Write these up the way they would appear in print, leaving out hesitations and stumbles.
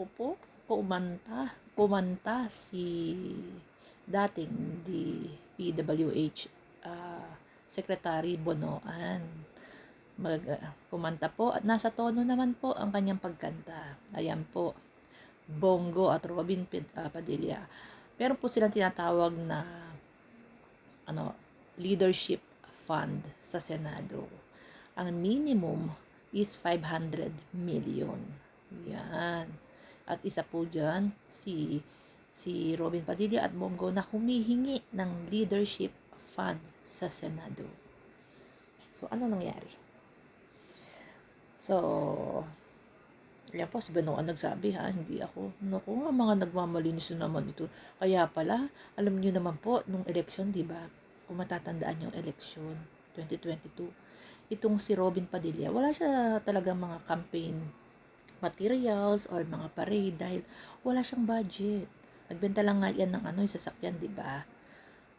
naku po, kumanta si dating PWH Secretary Bonoan. Kumanta po at nasa tono naman po ang kanyang pagkanta. Ayan po, Bongo at Robin Padilla. Pero po silang tinatawag na leadership fund sa Senado. Ang minimum is 500 million. Yan. At isa po dyan, si Robin Padilla at Bongo na humihingi ng leadership fund sa Senado. So, ano nangyari? So, yan po, si Benoan nagsabi hindi ako. Naku nga, mga nagmamalinis naman ito. Kaya pala, alam niyo naman po, nung election, di ba? Kung matatandaan yung election, 2022, itong si Robin Padilla, wala siya talagang mga campaign materials or mga parade dahil wala siyang budget. Nagbenta lang nga yan ng yung sasakyan, di ba?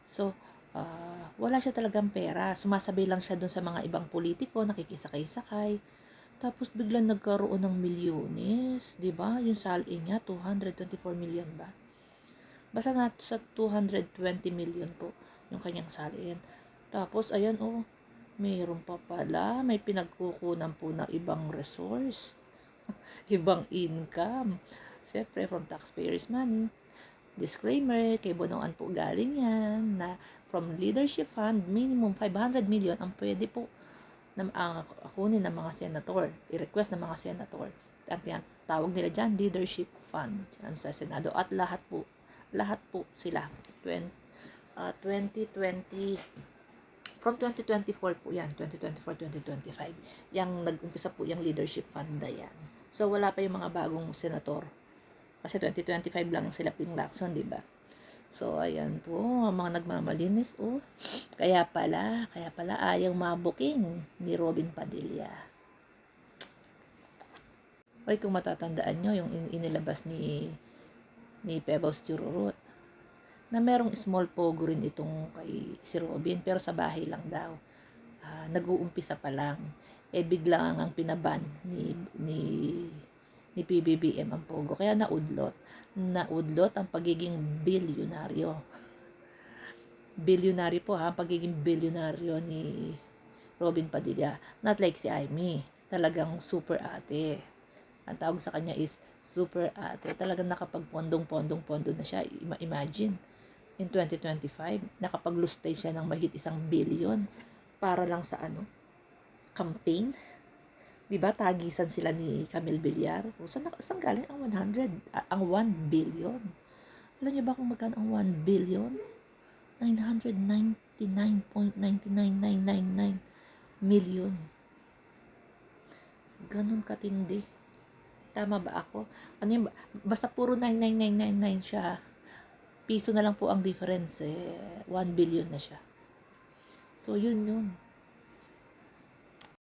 So, wala siya talagang pera. Sumasabay lang siya dun sa mga ibang politiko, nakikisakay-sakay. Tapos biglang nagkaroon ng milyones, 'di ba? Yung salary niya 224 million ba? Basta na sa 220 million po yung kanyang salary. Tapos ayan mayroon pa pala, may pinagkukunan po ng ibang resource, ibang income. Siyempre from taxpayers money. Disclaimer, kay Bonoan po galing yan na from leadership fund, minimum 500 million ang pwede po na kunin ng mga senator, i-request ng mga senator. Ang tinatawag nila dyan, leadership fund dyan sa Senado. At lahat po sila, 2020, from 2024 po yan, 2024-2025, yung nag-umpisa po yung leadership fund na yan. So, wala pa yung mga bagong senator. Kasi 2025 lang sila pinglakson, di ba? So, ayan po, ang mga nagmamalinis, Kaya pala ayaw mabuking ni Robin Padilla. Kung matatandaan nyo, yung inilabas ni Pebbles Chururut, na merong small pogo rin itong kay si Robin, pero sa bahay lang daw. Nag-uumpisa pa lang. Biglang ang pinaban ni PBBM ang pogo. Kaya naudlot ang pagiging bilyonaryo. Bilyonaryo po pagiging bilyonaryo ni Robin Padilla. Not like si Amy. Talagang super ate. Ang tawag sa kanya is super ate. Talagang nakapagpondong-pondo na siya. Imagine, in 2025, nakapaglustay siya ng mahigit 1 billion para lang sa campaign. Diba, tagisan sila ni Camille Villar. Saan galing ang 1 billion? Alam niyo ba kung magkano ang 1 billion? 999.99999 million. Ganun katindi. Tama ba ako? Basta puro 99999 siya. Piso na lang po ang difference. 1 billion na siya. So, yun.